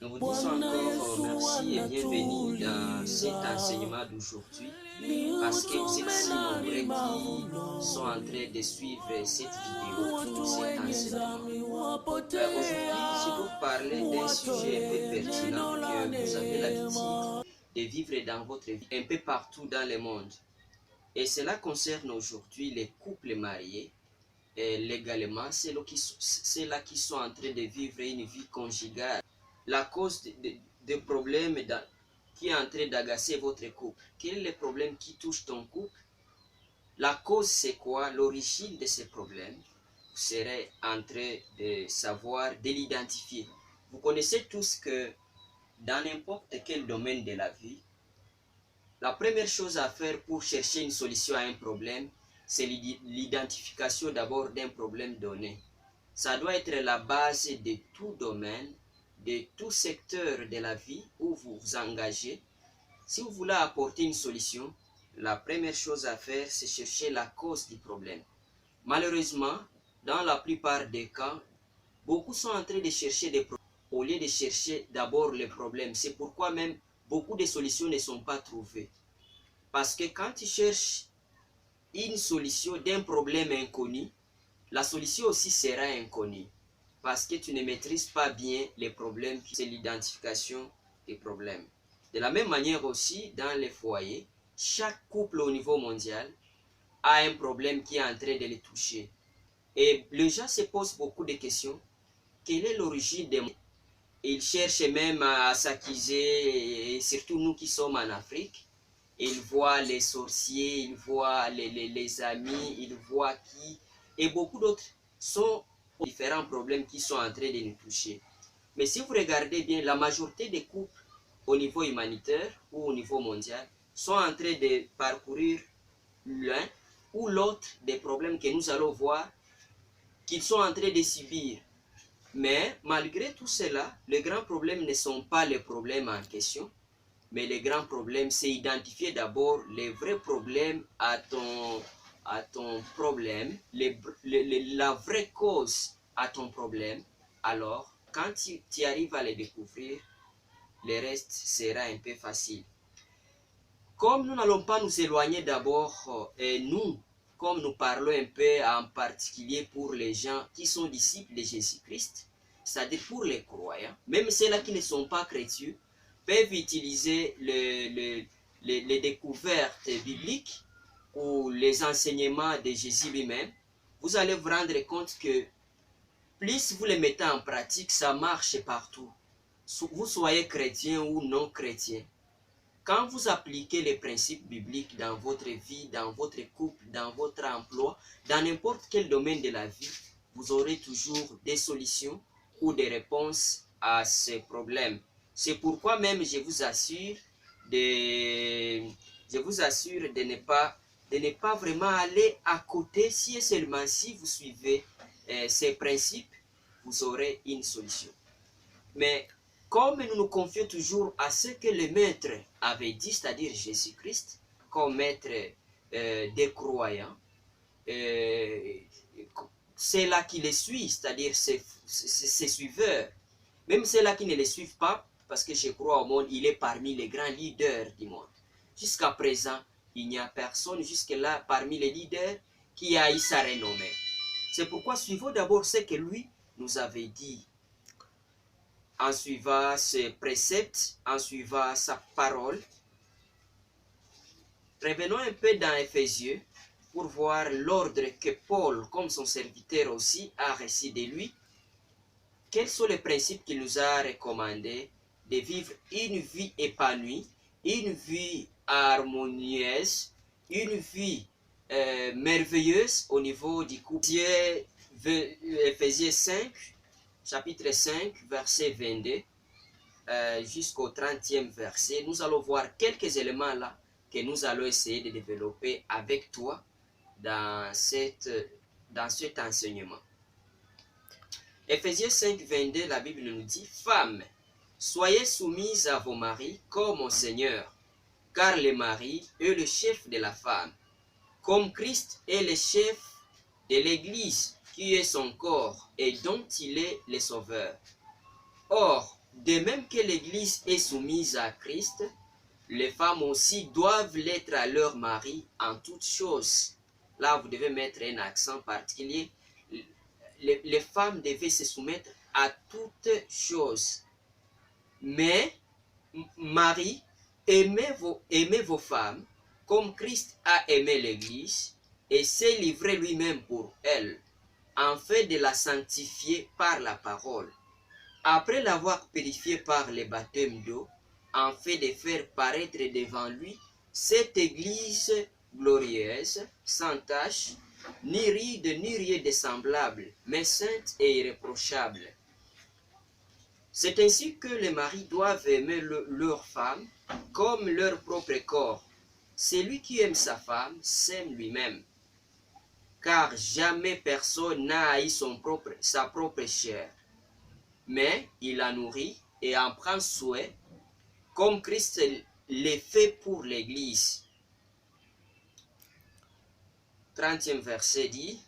Nous vous disons encore merci et bienvenue dans cet enseignement d'aujourd'hui parce que vous êtes si nombreux qui sont en train de suivre cette vidéo, cet enseignement. Aujourd'hui, je vais vous parler d'un sujet un peu pertinent que vous avez l'habitude de vivre dans votre vie un peu partout dans le monde. Et cela concerne aujourd'hui les couples mariés. Et légalement, c'est là qui sont en train de vivre une vie conjugale. La cause de problèmes qui est en train d'agacer votre couple. Quel est le problème qui touche ton couple? La cause, c'est quoi? L'origine de ces problèmes, vous serez en train de savoir, de l'identifier. Vous connaissez tous que dans n'importe quel domaine de la vie, la première chose à faire pour chercher une solution à un problème, c'est l'identification d'abord d'un problème donné. Ça doit être la base de tout domaine, de tout secteur de la vie où vous vous engagez. Si vous voulez apporter une solution, la première chose à faire, c'est chercher la cause du problème. Malheureusement, dans la plupart des cas, beaucoup sont en train de chercher des problèmes au lieu de chercher d'abord les problèmes. C'est pourquoi même beaucoup de solutions ne sont pas trouvées. Parce que quand tu cherches une solution d'un problème inconnu, la solution aussi sera inconnue. Parce que tu ne maîtrises pas bien les problèmes, c'est l'identification des problèmes. De la même manière aussi, dans les foyers, chaque couple au niveau mondial a un problème qui est en train de les toucher. Et les gens se posent beaucoup de questions. Quelle est l'origine des... Ils cherchent même à s'accuser, et surtout nous qui sommes en Afrique. Ils voient les sorciers, ils voient les amis, ils voient qui... Et beaucoup d'autres sont différents problèmes qui sont en train de nous toucher. Mais si vous regardez bien, la majorité des couples au niveau humanitaire ou au niveau mondial sont en train de parcourir l'un ou l'autre des problèmes que nous allons voir qu'ils sont en train de subir. Mais malgré tout cela, les grands problèmes ne sont pas les problèmes en question, mais les grands problèmes, c'est identifier d'abord les vrais problèmes à ton problème, la vraie cause à ton problème. Alors, quand tu arrives à les découvrir, le reste sera un peu facile. Comme nous n'allons pas nous éloigner d'abord, nous, comme nous parlons un peu en particulier pour les gens qui sont disciples de Jésus-Christ, c'est-à-dire pour les croyants, même ceux-là qui ne sont pas chrétiens, peuvent utiliser les découvertes bibliques ou les enseignements de Jésus lui-même. Vous allez vous rendre compte que plus vous les mettez en pratique, ça marche partout. Vous soyez chrétien ou non chrétien. Quand vous appliquez les principes bibliques dans votre vie, dans votre couple, dans votre emploi, dans n'importe quel domaine de la vie, vous aurez toujours des solutions ou des réponses à ces problèmes. C'est pourquoi même je vous assure de ne pas vraiment aller à côté si et seulement si vous suivez ces principes, vous aurez une solution. Mais comme nous nous confions toujours à ce que le maître avait dit, c'est-à-dire Jésus-Christ, comme maître des croyants, c'est là qui les suit, c'est-à-dire ses suiveurs. Même ceux-là qui ne les suivent pas, parce que je crois au monde, il est parmi les grands leaders du monde. Jusqu'à présent, il n'y a personne jusque-là parmi les leaders qui a eu sa renommée. C'est pourquoi suivons d'abord ce que lui nous avait dit. En suivant ses préceptes, en suivant sa parole. Revenons un peu dans Éphésiens pour voir l'ordre que Paul, comme son serviteur aussi, a reçu de lui. Quels sont les principes qu'il nous a recommandés de vivre une vie épanouie, une vie harmonieuse, une vie merveilleuse au niveau du couple. Éphésiens 5, chapitre 5, verset 22, jusqu'au 30e verset, nous allons voir quelques éléments là que nous allons essayer de développer avec toi dans cet enseignement. Éphésiens 5, 22, la Bible nous dit « Femmes, soyez soumises à vos maris comme au Seigneur, car le mari est le chef de la femme, comme Christ est le chef de l'Église, qui est son corps et dont il est le sauveur. Or, de même que l'Église est soumise à Christ, les femmes aussi doivent l'être à leur mari en toutes choses. Là, vous devez mettre un accent particulier. Les femmes devaient se soumettre à toutes choses. Mais, Marie, aimez vos femmes comme Christ a aimé l'Église et s'est livré lui-même pour elle, en fait de la sanctifier par la parole. Après l'avoir purifiée par le baptême d'eau, en fait de faire paraître devant lui cette Église glorieuse, sans tache, ni ride, ni rien de semblable, mais sainte et irréprochable. C'est ainsi que les maris doivent aimer leur femme comme leur propre corps. Celui qui aime sa femme s'aime lui-même, car jamais personne n'a haï sa propre chair, mais il la nourrit et en prend soin, comme Christ l'est fait pour l'Église. 30e verset dit,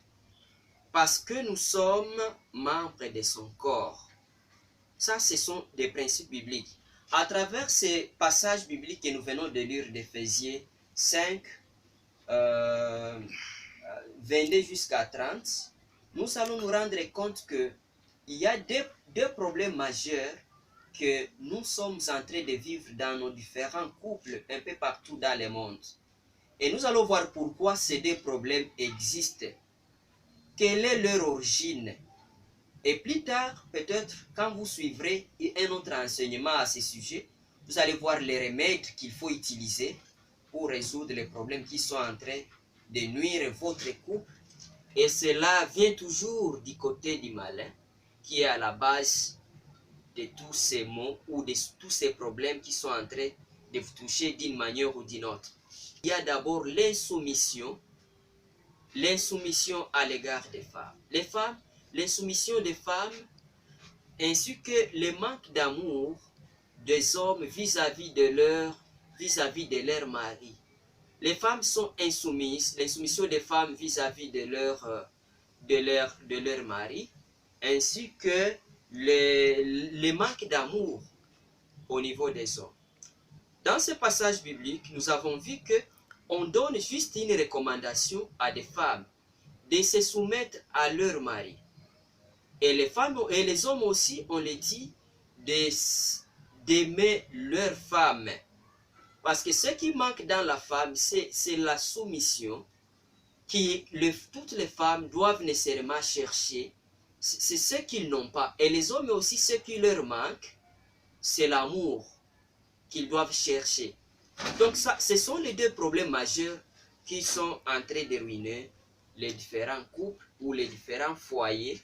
parce que nous sommes membres de son corps. Ça, ce sont des principes bibliques. À travers ces passages bibliques que nous venons de lire d'Éphésiens 5, 22 jusqu'à 30, nous allons nous rendre compte qu'il y a deux problèmes majeurs que nous sommes en train de vivre dans nos différents couples un peu partout dans le monde. Et nous allons voir pourquoi ces deux problèmes existent. Quelle est leur origine? Et plus tard, peut-être, quand vous suivrez un autre enseignement à ce sujet, vous allez voir les remèdes qu'il faut utiliser pour résoudre les problèmes qui sont en train de nuire votre couple. Et cela vient toujours du côté du malin, qui est à la base de tous ces maux ou de tous ces problèmes qui sont en train de vous toucher d'une manière ou d'une autre. Il y a d'abord l'insoumission à l'égard des femmes. L'insoumission des femmes, ainsi que le manque d'amour des hommes vis-à-vis de leur mari. Les femmes sont insoumises, l'insoumission des femmes vis-à-vis de leur mari, ainsi que le manque d'amour au niveau des hommes. Dans ce passage biblique, nous avons vu que on donne juste une recommandation à des femmes de se soumettre à leur mari. Et les femmes et les hommes aussi, on les dit d'aimer leur femme. Parce que ce qui manque dans la femme, c'est la soumission toutes les femmes doivent nécessairement chercher. C'est ce qu'ils n'ont pas. Et les hommes aussi, ce qui leur manque, c'est l'amour qu'ils doivent chercher. Donc ça, ce sont les deux problèmes majeurs qui sont en train de ruiner les différents couples ou les différents foyers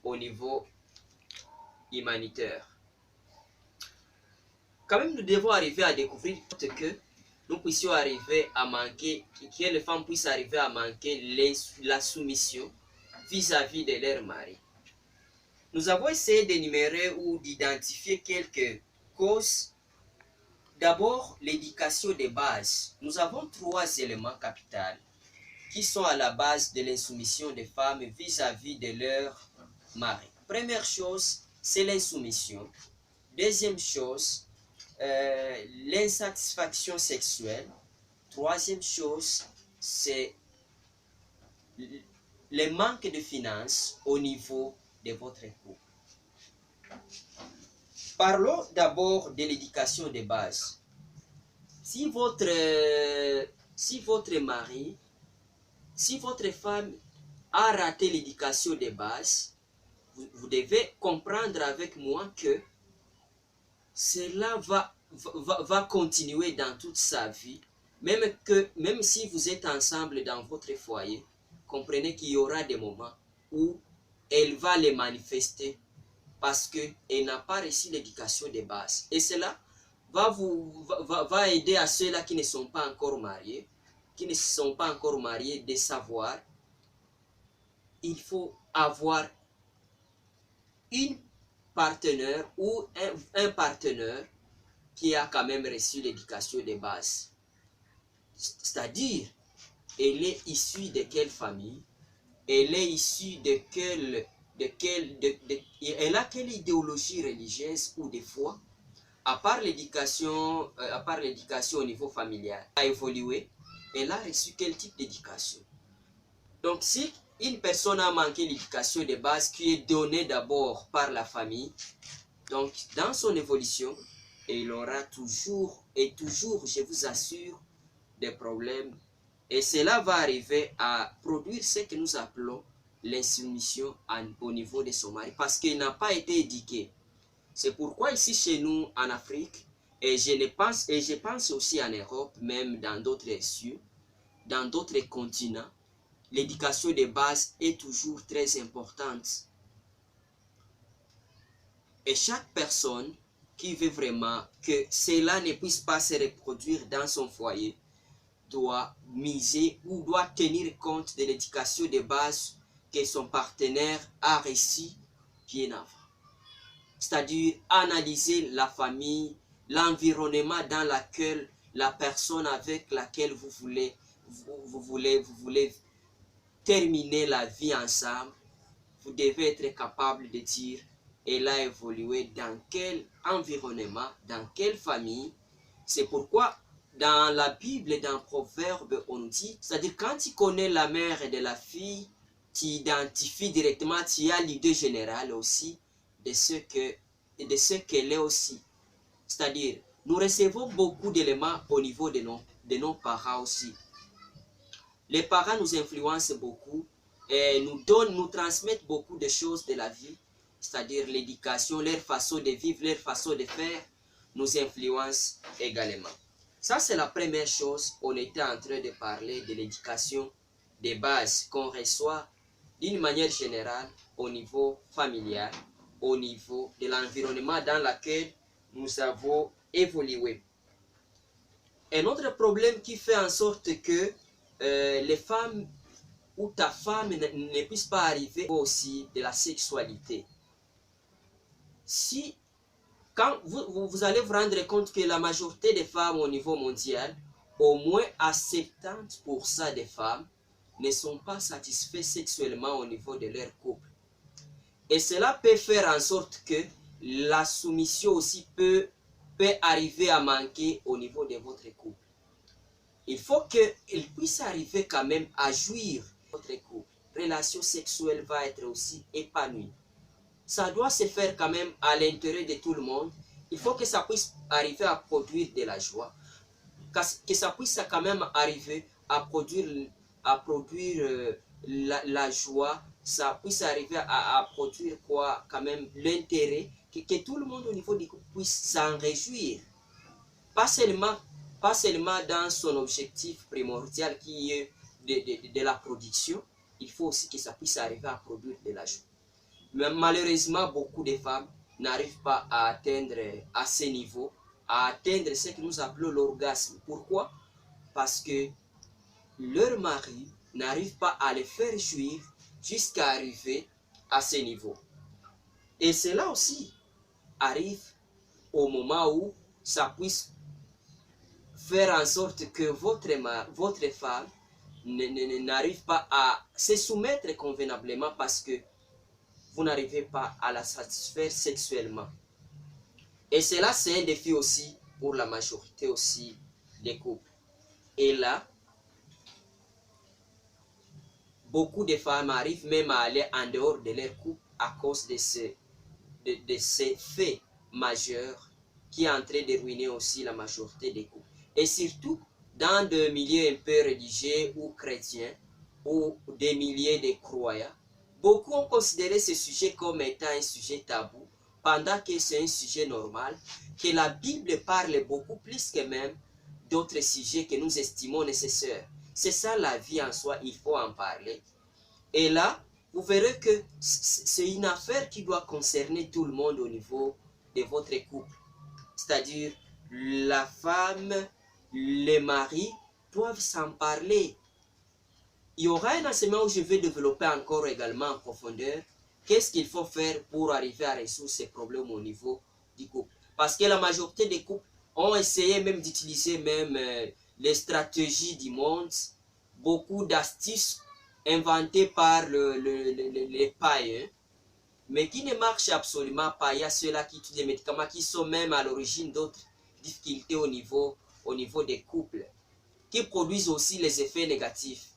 au niveau humanitaire. Quand même, nous devons arriver à découvrir que nous puissions arriver à manquer, que les femmes puissent arriver à manquer la soumission vis-à-vis de leur mari. Nous avons essayé d'énumérer ou d'identifier quelques causes. D'abord, l'éducation de base. Nous avons 3 éléments capitaux qui sont à la base de l'insoumission des femmes vis-à-vis de leur mari. Première chose, c'est l'insoumission. Deuxième chose, l'insatisfaction sexuelle. Troisième chose, c'est le manque de finances au niveau de votre couple. Parlons d'abord de l'éducation de base. Si votre femme a raté l'éducation de base, vous devez comprendre avec moi que cela va continuer dans toute sa vie, même si vous êtes ensemble dans votre foyer, comprenez qu'il y aura des moments où elle va les manifester parce qu'elle n'a pas reçu l'éducation de base. Et cela va aider à ceux-là qui ne sont pas encore mariés, de savoir il faut avoir une partenaire ou un partenaire qui a quand même reçu l'éducation de base. C'est-à-dire, elle est issue de quelle famille, elle est issue de elle a quelle idéologie religieuse ou de foi, à part l'éducation au niveau familial, a évolué, elle a reçu quel type d'éducation. Donc si une personne a manqué l'éducation de base qui est donnée d'abord par la famille, donc dans son évolution, il aura toujours, je vous assure, des problèmes. Et cela va arriver à produire ce que nous appelons l'insoumission au niveau de son mari, parce qu'il n'a pas été éduqué. C'est pourquoi ici chez nous en Afrique, et je pense aussi en Europe, même dans d'autres cieux, dans d'autres continents, l'éducation de base est toujours très importante. Et chaque personne qui veut vraiment que cela ne puisse pas se reproduire dans son foyer, doit miser ou doit tenir compte de l'éducation de base que son partenaire a reçue bien avant. C'est-à-dire analyser la famille, l'environnement dans lequel la personne avec laquelle vous voulez terminer la vie ensemble. Vous devez être capable de dire, elle a évolué dans quel environnement, dans quelle famille. C'est pourquoi dans la Bible, dans Proverbe, on dit, c'est-à-dire quand tu connais la mère de la fille, tu identifies directement, tu as l'idée générale aussi de ce qu'elle est aussi. C'est-à-dire, nous recevons beaucoup d'éléments au niveau de nos parents aussi. Les parents nous influencent beaucoup et nous transmettent beaucoup de choses de la vie, c'est-à-dire l'éducation, leur façon de vivre, leur façon de faire, nous influencent également. Ça, c'est la première chose. On était en train de parler de l'éducation des bases qu'on reçoit d'une manière générale au niveau familial, au niveau de l'environnement dans lequel nous avons évolué. Un autre problème qui fait en sorte que les femmes ou ta femme ne puisse pas arriver aussi de la sexualité. Si quand vous allez vous rendre compte que la majorité des femmes au niveau mondial, au moins à 70% des femmes ne sont pas satisfaites sexuellement au niveau de leur couple. Et cela peut faire en sorte que la soumission aussi peut arriver à manquer au niveau de votre couple. Il faut qu'il puisse arriver quand même à jouir de votre couple. La relation sexuelle va être aussi épanouie. Ça doit se faire quand même à l'intérêt de tout le monde. Il faut que ça puisse arriver à produire de la joie, que ça puisse quand même arriver à produire la joie, ça puisse arriver à produire quoi, quand même l'intérêt, que tout le monde au niveau du couple puisse s'en réjouir. Pas seulement dans son objectif primordial qui est de la production, il faut aussi que ça puisse arriver à produire de la joie. Mais malheureusement, beaucoup de femmes n'arrivent pas à atteindre à ce niveau, à atteindre ce que nous appelons l'orgasme. Pourquoi? Parce que leur mari n'arrive pas à les faire jouir jusqu'à arriver à ce niveau. Et cela aussi arrive au moment où ça puisse faire en sorte que votre femme n'arrive pas à se soumettre convenablement parce que vous n'arrivez pas à la satisfaire sexuellement. Et cela, c'est un défi aussi pour la majorité aussi des couples. Et là, beaucoup de femmes arrivent même à aller en dehors de leur couple à cause de ces faits majeurs qui est en train de ruiner aussi la majorité des couples. Et surtout, dans des milieux un peu religieux ou chrétiens, ou des milieux de croyants, beaucoup ont considéré ce sujet comme étant un sujet tabou, pendant que c'est un sujet normal, que la Bible parle beaucoup plus que même d'autres sujets que nous estimons nécessaires. C'est ça la vie en soi, il faut en parler. Et là, vous verrez que c'est une affaire qui doit concerner tout le monde au niveau de votre couple. C'est-à-dire, la femme, les maris doivent s'en parler. Il y aura un enseignement où je vais développer encore également en profondeur qu'est-ce qu'il faut faire pour arriver à résoudre ces problèmes au niveau du couple. Parce que la majorité des couples ont essayé même d'utiliser même les stratégies du monde, beaucoup d'astuces inventées par les païens mais qui ne marche absolument pas. Il y a ceux-là qui utilisent des médicaments qui sont même à l'origine d'autres difficultés au niveau des couples, qui produisent aussi les effets négatifs.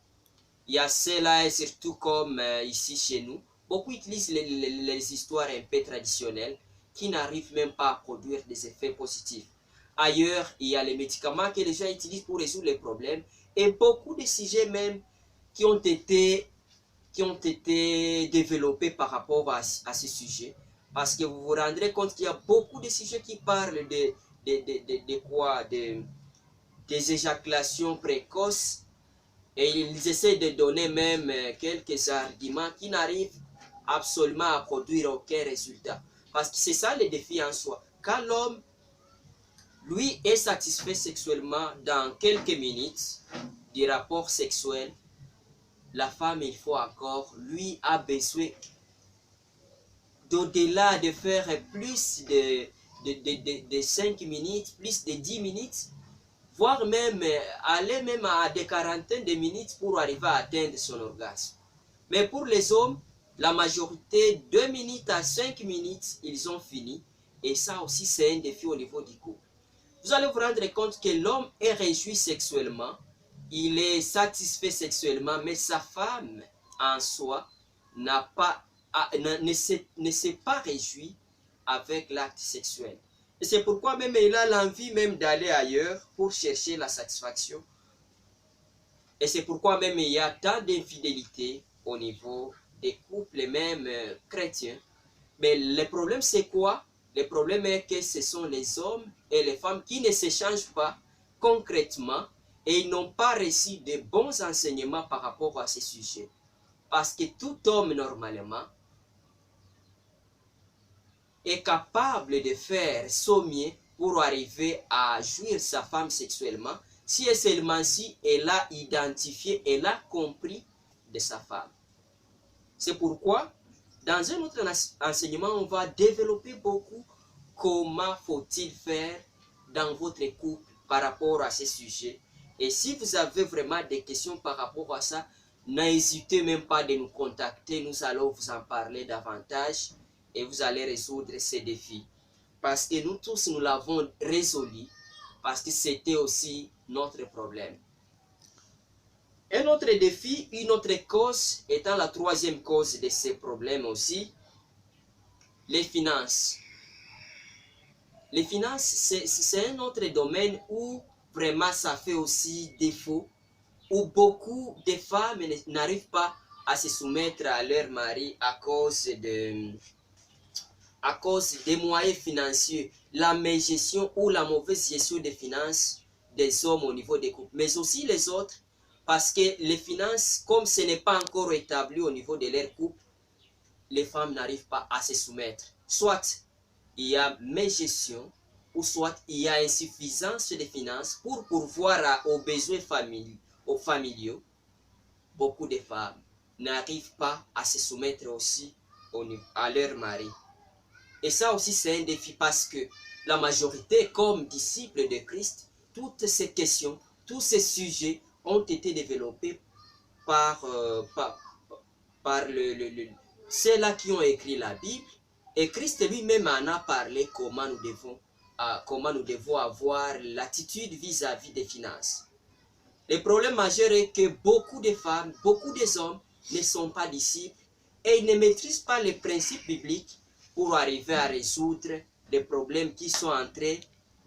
Il y a ceux-là, et surtout comme ici chez nous, beaucoup utilisent les histoires un peu traditionnelles qui n'arrivent même pas à produire des effets positifs. Ailleurs, il y a les médicaments que les gens utilisent pour résoudre les problèmes et beaucoup de sujets même qui ont été développés par rapport à ce sujet. Parce que vous vous rendrez compte qu'il y a beaucoup de sujets qui parlent des éjaculations précoces et ils essaient de donner même quelques arguments qui n'arrivent absolument à produire aucun résultat. Parce que c'est ça le défi en soi. Quand l'homme, lui, est satisfait sexuellement dans quelques minutes du rapport sexuel, la femme, il faut encore, lui, a besoin d'au-delà de faire plus de 5 minutes, plus de 10 minutes, voire même aller même à des quarantaines de minutes pour arriver à atteindre son orgasme. Mais pour les hommes, la majorité, 2 minutes à 5 minutes, ils ont fini. Et ça aussi, c'est un défi au niveau du couple. Vous allez vous rendre compte que l'homme est réjoui sexuellement, il est satisfait sexuellement, mais sa femme, en soi, ne s'est pas réjoui avec l'acte sexuel. Et c'est pourquoi même il a l'envie même d'aller ailleurs pour chercher la satisfaction. Et c'est pourquoi même il y a tant d'infidélité au niveau des couples, même chrétiens. Mais le problème c'est quoi? Le problème est que ce sont les hommes et les femmes qui ne s'échangent pas concrètement et ils n'ont pas reçu de bons enseignements par rapport à ce sujet. Parce que tout homme normalement est capable de faire son mieux pour arriver à jouir sa femme sexuellement si et seulement si elle a identifié, elle a compris de sa femme. C'est pourquoi dans un autre enseignement, on va développer beaucoup comment faut-il faire dans votre couple par rapport à ce sujet. Et si vous avez vraiment des questions par rapport à ça, n'hésitez même pas de nous contacter. Nous allons vous en parler davantage et vous allez résoudre ces défis. Parce que nous tous, nous l'avons résolu. Parce que c'était aussi notre problème. Un autre défi, une autre cause, étant la troisième cause de ces problèmes aussi, les finances. Les finances, c'est un autre domaine où vraiment ça fait aussi défaut, où beaucoup de femmes n'arrivent pas à se soumettre à leur mari à cause des moyens financiers, la mégestion ou la mauvaise gestion des finances des hommes au niveau des couples, mais aussi les autres, parce que les finances, comme ce n'est pas encore établi au niveau de leur couple, les femmes n'arrivent pas à se soumettre. Soit il y a mégestion, ou soit il y a insuffisance de finances pour pourvoir aux besoins familiaux. Beaucoup de femmes n'arrivent pas à se soumettre aussi à leur mari. Et ça aussi c'est un défi parce que la majorité, comme disciples de Christ, toutes ces questions, tous ces sujets ont été développés par ceux-là qui ont écrit la Bible. Et Christ lui-même en a parlé comment nous devons avoir l'attitude vis-à-vis des finances. Le problème majeur est que beaucoup de femmes, beaucoup d'hommes ne sont pas disciples et ils ne maîtrisent pas les principes bibliques pour arriver à résoudre les problèmes qui sont en train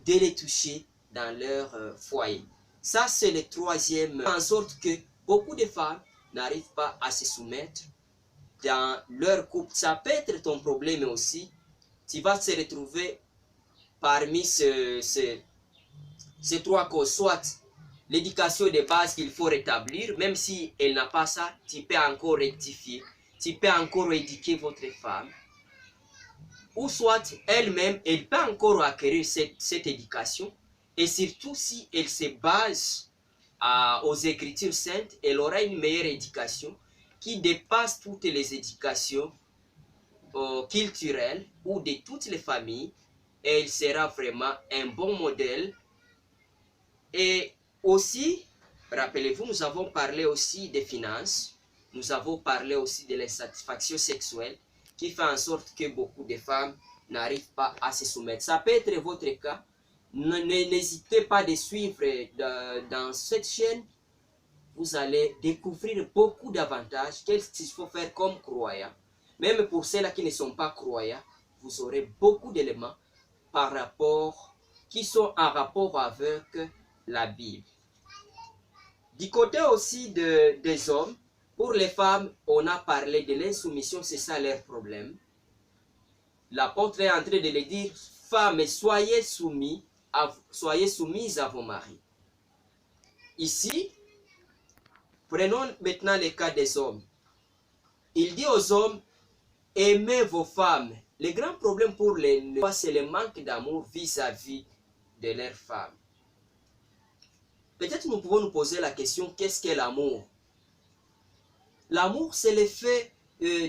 de les toucher dans leur foyer. Ça, c'est le troisième, en sorte que beaucoup de femmes n'arrivent pas à se soumettre dans leur couple. Ça peut être ton problème aussi. Tu vas se retrouver parmi ces trois causes. Soit l'éducation de base qu'il faut rétablir, même si elle n'a pas ça, tu peux encore rectifier. Tu peux encore éduquer votre femme. Ou soit elle-même, elle peut encore acquérir cette éducation. Et surtout si elle se base aux Écritures saintes, elle aura une meilleure éducation qui dépasse toutes les éducations culturelles ou de toutes les familles. Et elle sera vraiment un bon modèle. Et aussi, rappelez-vous, nous avons parlé aussi des finances. Nous avons parlé aussi de l'insatisfaction sexuelle. qui fait en sorte que beaucoup de femmes n'arrivent pas à se soumettre. Ça peut être votre cas. N'hésitez pas de suivre dans cette chaîne. Vous allez découvrir beaucoup d'avantages. Qu'est-ce qu'il faut faire comme croyant. Même pour ceux-là qui ne sont pas croyants, vous aurez beaucoup d'éléments qui sont en rapport avec la Bible. Du côté aussi des hommes, pour les femmes, on a parlé de l'insoumission, c'est ça leur problème. L'apôtre est en train de le dire, femmes, soyez soumises à vos maris. Ici, prenons maintenant le cas des hommes. Il dit aux hommes, aimez vos femmes. Le grand problème pour les femmes, c'est le manque d'amour vis-à-vis de leurs femmes. Peut-être nous pouvons nous poser la question, qu'est-ce qu'est l'amour? L'amour, c'est le fait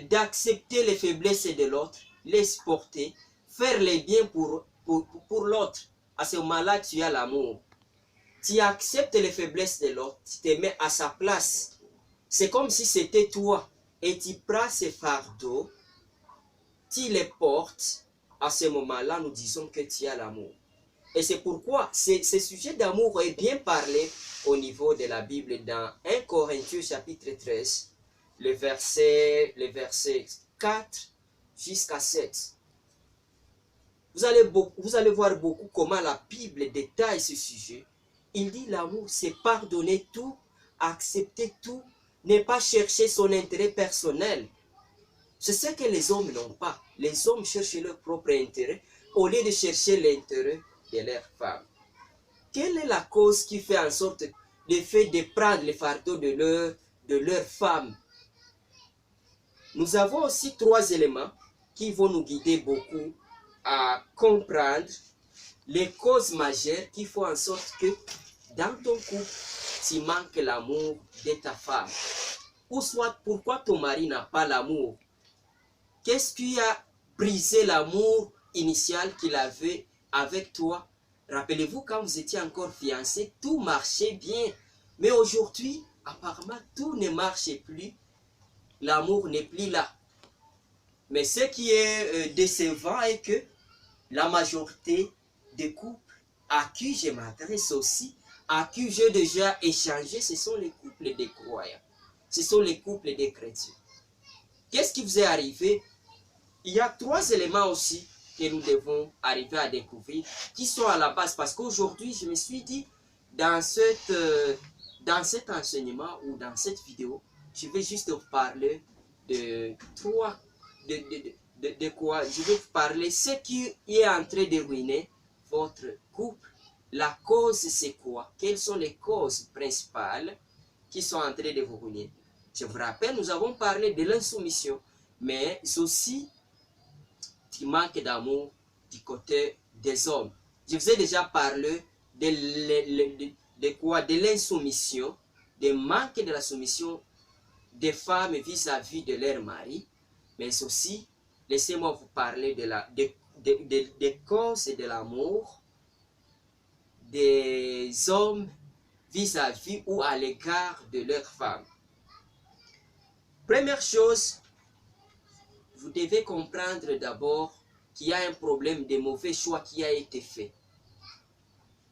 d'accepter les faiblesses de l'autre, les supporter, faire les biens pour l'autre. À ce moment-là, tu as l'amour. Tu acceptes les faiblesses de l'autre, tu te mets à sa place. C'est comme si c'était toi. Et tu prends ces fardeaux, tu les portes. À ce moment-là, nous disons que tu as l'amour. Et c'est pourquoi ce sujet d'amour est bien parlé au niveau de la Bible dans 1 Corinthiens chapitre 13, le verset 4 jusqu'à 7. Vous allez voir beaucoup comment la Bible détaille ce sujet. Il dit l'amour, c'est pardonner tout, accepter tout, ne pas chercher son intérêt personnel. C'est ce que les hommes n'ont pas. Les hommes cherchent leur propre intérêt au lieu de chercher l'intérêt de leurs femmes. Quelle est la cause qui fait en sorte le fait de prendre le fardeau de leur femme? Nous avons aussi 3 éléments qui vont nous guider beaucoup à comprendre les causes majeures qui font en sorte que dans ton couple, tu manques l'amour de ta femme. Ou soit pourquoi ton mari n'a pas l'amour. Qu'est-ce qui a brisé l'amour initial qu'il avait avec toi? Rappelez-vous, quand vous étiez encore fiancés, tout marchait bien. Mais aujourd'hui, apparemment, tout ne marche plus. L'amour n'est plus là. Mais ce qui est décevant est que la majorité des couples à qui je m'adresse aussi, à qui j'ai déjà échangé, ce sont les couples des croyants. Ce sont les couples des chrétiens. Qu'est-ce qui vous est arrivé? Il y a 3 éléments aussi que nous devons arriver à découvrir, qui sont à la base. Parce qu'aujourd'hui, je me suis dit, dans cet enseignement ou dans cette vidéo, je vais juste vous parler de quoi. Je vais vous parler de ce qui est en train de ruiner votre couple. La cause, c'est quoi? Quelles sont les causes principales qui sont en train de vous ruiner? Je vous rappelle, nous avons parlé de l'insoumission, mais aussi du manque d'amour du côté des hommes. Je vous ai déjà parlé de quoi? De l'insoumission, du manque de la soumission des femmes vis-à-vis de leur mari, mais aussi, laissez-moi vous parler des causes de l'amour des hommes vis-à-vis ou à l'égard de leurs femmes. Première chose, vous devez comprendre d'abord qu'il y a un problème de mauvais choix qui a été fait.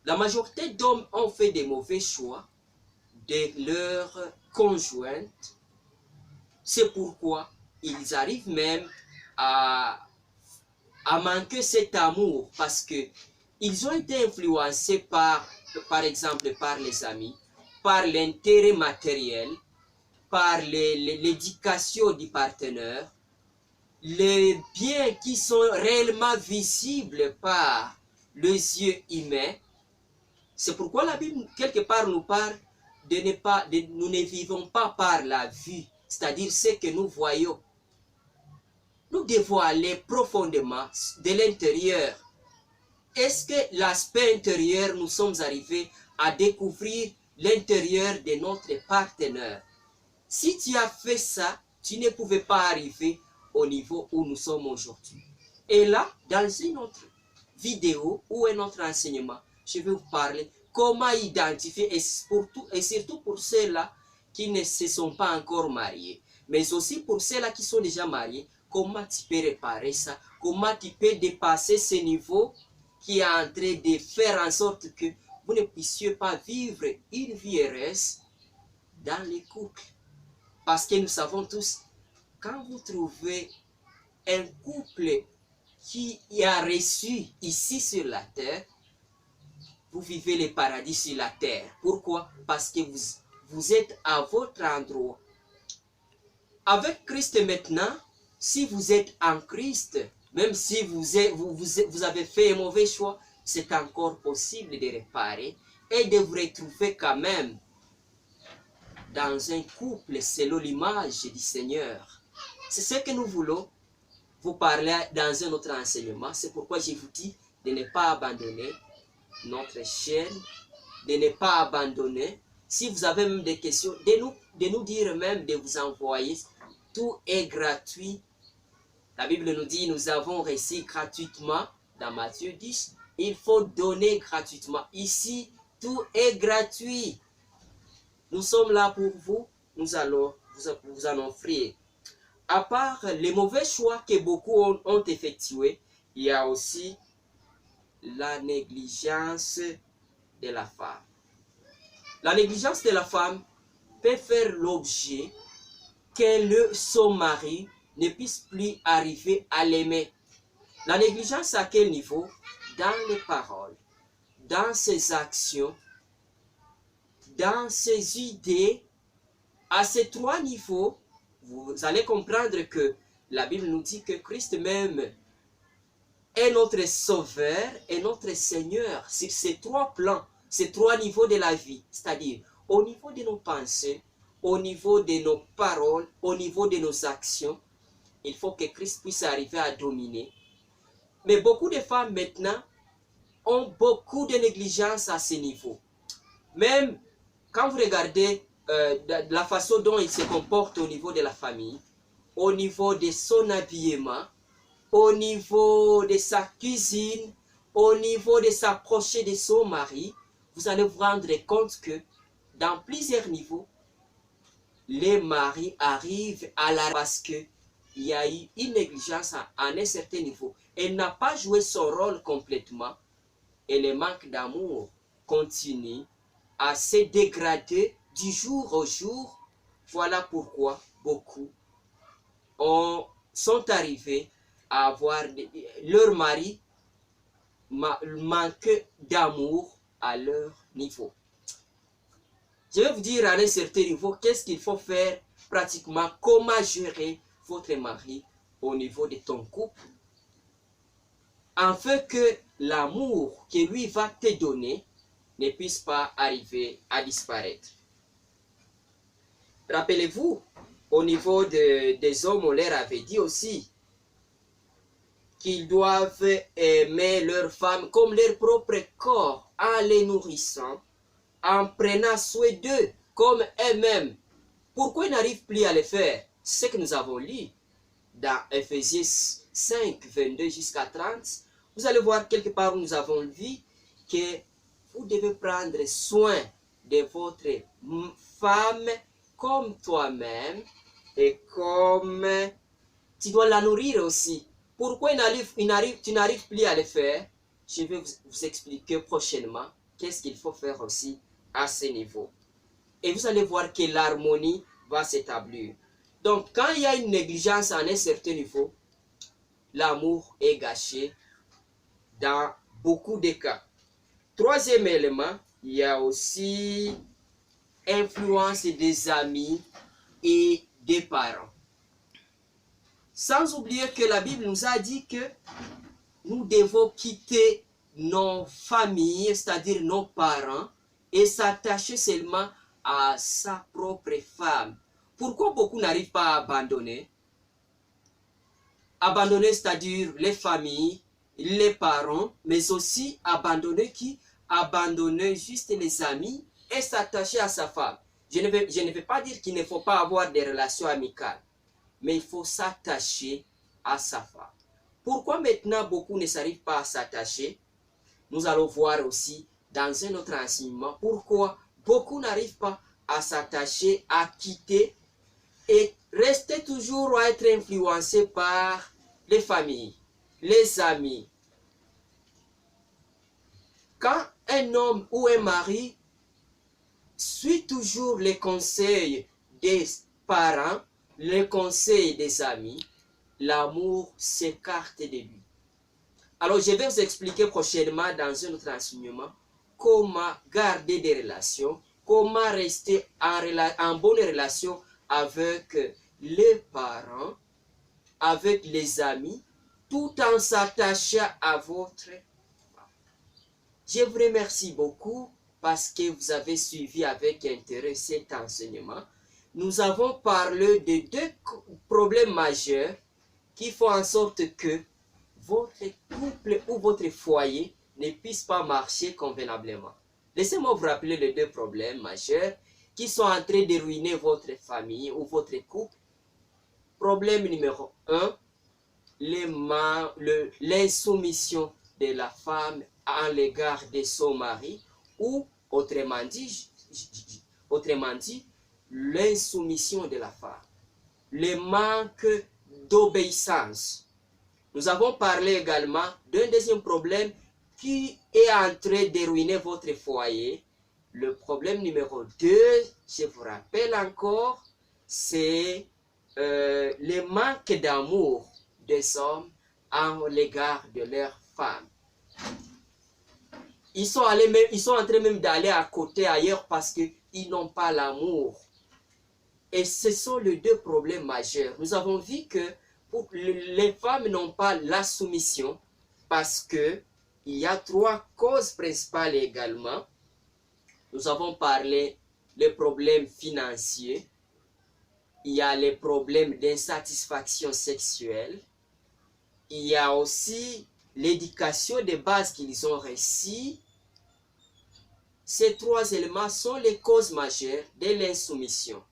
La majorité d'hommes ont fait des mauvais choix de leur conjointe. C'est pourquoi ils arrivent même à manquer cet amour parce que ils ont été influencés par exemple, par les amis, par l'intérêt matériel, par l'éducation du partenaire, les biens qui sont réellement visibles par les yeux humains. C'est pourquoi la Bible, quelque part, nous parle nous ne vivons pas par la vue, c'est-à-dire ce que nous voyons. Nous devons aller profondément de l'intérieur. Est-ce que l'aspect intérieur, nous sommes arrivés à découvrir l'intérieur de notre partenaire? Si tu as fait ça, tu ne pouvais pas arriver au niveau où nous sommes aujourd'hui. Et là, dans une autre vidéo ou un autre enseignement, je vais vous parler comment identifier, et surtout pour ceux-là qui ne se sont pas encore mariés, mais aussi pour ceux-là qui sont déjà mariés, comment tu peux réparer ça, comment tu peux dépasser ce niveau qui est en train de faire en sorte que vous ne puissiez pas vivre une vie heureuse dans les couples. Parce que nous savons tous, quand vous trouvez un couple qui a reçu ici sur la terre, vous vivez le paradis sur la terre. Pourquoi? Parce que vous êtes à votre endroit. Avec Christ maintenant, si vous êtes en Christ, même si vous avez fait un mauvais choix, c'est encore possible de réparer et de vous retrouver quand même dans un couple selon l'image du Seigneur. C'est ce que nous voulons vous parler dans un autre enseignement. C'est pourquoi je vous dis de ne pas abandonner notre chaîne, de ne pas abandonner. Si vous avez même des questions, de nous dire même, de vous envoyer. Tout est gratuit. La Bible nous dit, nous avons reçu gratuitement dans Matthieu 10. Il faut donner gratuitement. Ici, tout est gratuit. Nous sommes là pour vous. Nous allons vous en offrir. À part les mauvais choix que beaucoup ont effectués, il y a aussi la négligence de la femme. La négligence de la femme peut faire l'objet que son mari ne puisse plus arriver à l'aimer. La négligence à quel niveau? Dans les paroles, dans ses actions, dans ses idées. À ces trois niveaux, vous allez comprendre que la Bible nous dit que Christ même est notre Sauveur et notre Seigneur sur ces trois plans, ces trois niveaux de la vie, c'est-à-dire au niveau de nos pensées, au niveau de nos paroles, au niveau de nos actions. Il faut que Christ puisse arriver à dominer. Mais beaucoup de femmes maintenant ont beaucoup de négligence à ce niveau. Même quand vous regardez la façon dont il se comporte au niveau de la famille, au niveau de son habillement, au niveau de sa cuisine, au niveau de s'approcher de son mari, vous allez vous rendre compte que dans plusieurs niveaux, les maris arrivent à la... parce qu'il y a eu une négligence à un certain niveau. Elle n'a pas joué son rôle complètement et le manque d'amour continue à se dégrader du jour au jour. Voilà pourquoi beaucoup sont arrivés à avoir leur mari manque d'amour à leur niveau. Je vais vous dire à un certain niveau qu'est-ce qu'il faut faire pratiquement, comment gérer votre mari au niveau de ton couple, afin que l'amour que lui va te donner ne puisse pas arriver à disparaître. Rappelez-vous, au niveau des hommes, on leur avait dit aussi qu'ils doivent aimer leurs femmes comme leur propre corps, en les nourrissant, en prenant soin d'eux comme eux-mêmes. Pourquoi ils n'arrivent plus à le faire? C'est ce que nous avons lu dans Ephésiens 5, 22 jusqu'à 30. Vous allez voir quelque part où nous avons vu que vous devez prendre soin de votre femme comme toi-même et comme tu dois la nourrir aussi. Pourquoi tu n'arrives plus à le faire? Je vais vous expliquer prochainement qu'est-ce qu'il faut faire aussi à ce niveau. Et vous allez voir que l'harmonie va s'établir. Donc, quand il y a une négligence à un certain niveau, l'amour est gâché dans beaucoup de cas. Troisième élément, il y a aussi influence des amis et des parents. Sans oublier que la Bible nous a dit que nous devons quitter nos familles, c'est-à-dire nos parents, et s'attacher seulement à sa propre femme. Pourquoi beaucoup n'arrivent pas à abandonner? Abandonner, c'est-à-dire les familles, les parents, mais aussi abandonner qui? Abandonner juste les amis et s'attacher à sa femme. Je ne vais pas dire qu'il ne faut pas avoir des relations amicales, mais il faut s'attacher à sa femme. Pourquoi maintenant beaucoup ne s'arrivent pas à s'attacher? Nous allons voir aussi dans un autre enseignement pourquoi beaucoup n'arrivent pas à s'attacher, à quitter Et restez toujours à être influencé par les familles, les amis. Quand un homme ou un mari suit toujours les conseils des parents, les conseils des amis, l'amour s'écarte de lui. Alors, je vais vous expliquer prochainement dans un autre enseignement comment garder des relations, comment rester en bonne relation avec les parents, avec les amis, tout en s'attachant à votre femme. Je vous remercie beaucoup parce que vous avez suivi avec intérêt cet enseignement. Nous avons parlé de deux problèmes majeurs qui font en sorte que votre couple ou votre foyer ne puisse pas marcher convenablement. Laissez-moi vous rappeler les deux problèmes majeurs qui sont en train de ruiner votre famille ou votre couple. Problème numéro 1, l'insoumission de la femme à l'égard de son mari, ou autrement dit, l'insoumission de la femme, le manque d'obéissance. Nous avons parlé également d'un deuxième problème qui est en train de ruiner votre foyer. Le problème numéro 2, je vous rappelle encore, c'est le manque d'amour des hommes en l'égard de leurs femmes. Ils sont en train même d'aller à côté ailleurs parce qu'ils n'ont pas l'amour. Et ce sont les deux problèmes majeurs. Nous avons vu que les femmes n'ont pas la soumission parce que il y a trois causes principales également. Nous avons parlé des problèmes financiers, il y a les problèmes d'insatisfaction sexuelle, il y a aussi l'éducation de base qu'ils ont reçue. Ces trois éléments sont les causes majeures de l'insoumission.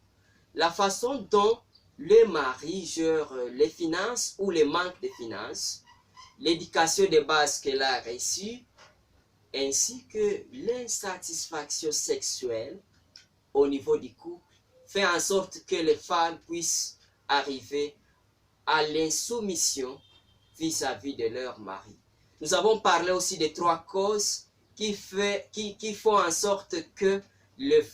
La façon dont le mari gère les finances ou le manque de finances, l'éducation de base qu'elle a reçue, ainsi que l'insatisfaction sexuelle au niveau du couple, fait en sorte que les femmes puissent arriver à l'insoumission vis-à-vis de leur mari. Nous avons parlé aussi des trois causes qui font en sorte que les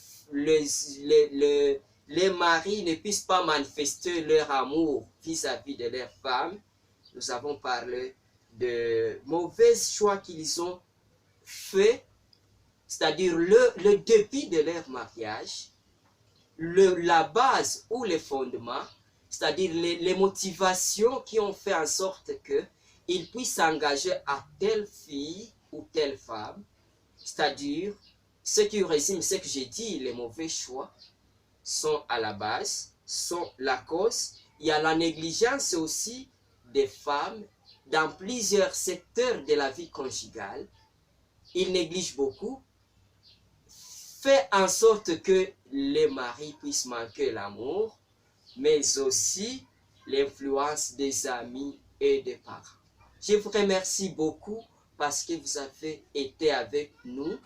maris ne puissent pas manifester leur amour vis-à-vis de leurs femmes. Nous avons parlé de mauvais choix qu'ils ont fait, c'est-à-dire le début de leur mariage, la base ou les fondements, c'est-à-dire les motivations qui ont fait en sorte qu'ils puissent s'engager à telle fille ou telle femme, c'est-à-dire ce qui résume ce que j'ai dit, les mauvais choix sont à la base, sont la cause. Il y a la négligence aussi des femmes dans plusieurs secteurs de la vie conjugale. Ils négligent beaucoup, fait en sorte que les maris puissent manquer l'amour, mais aussi l'influence des amis et des parents. Je vous remercie beaucoup parce que vous avez été avec nous.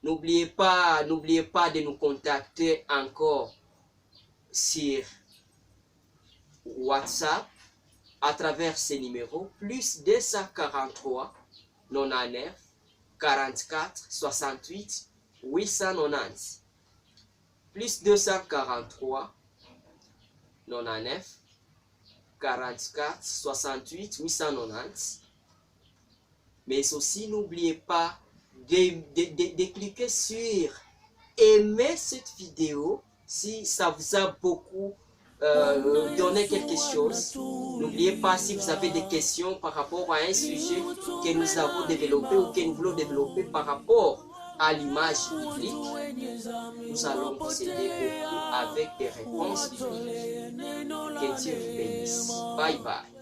N'oubliez pas de nous contacter encore sur WhatsApp à travers ces numéros, plus 243 99 44 68 890, plus 243 99 44 68 890. Mais aussi, n'oubliez pas de cliquer sur aimer cette vidéo si ça vous a beaucoup donné quelque chose. N'oubliez pas, si vous avez des questions par rapport à un sujet que nous avons développé ou que nous voulons développer par rapport à l'image biblique, nous allons vous aider beaucoup avec des réponses bibliques. Que Dieu vous bénisse. Bye bye.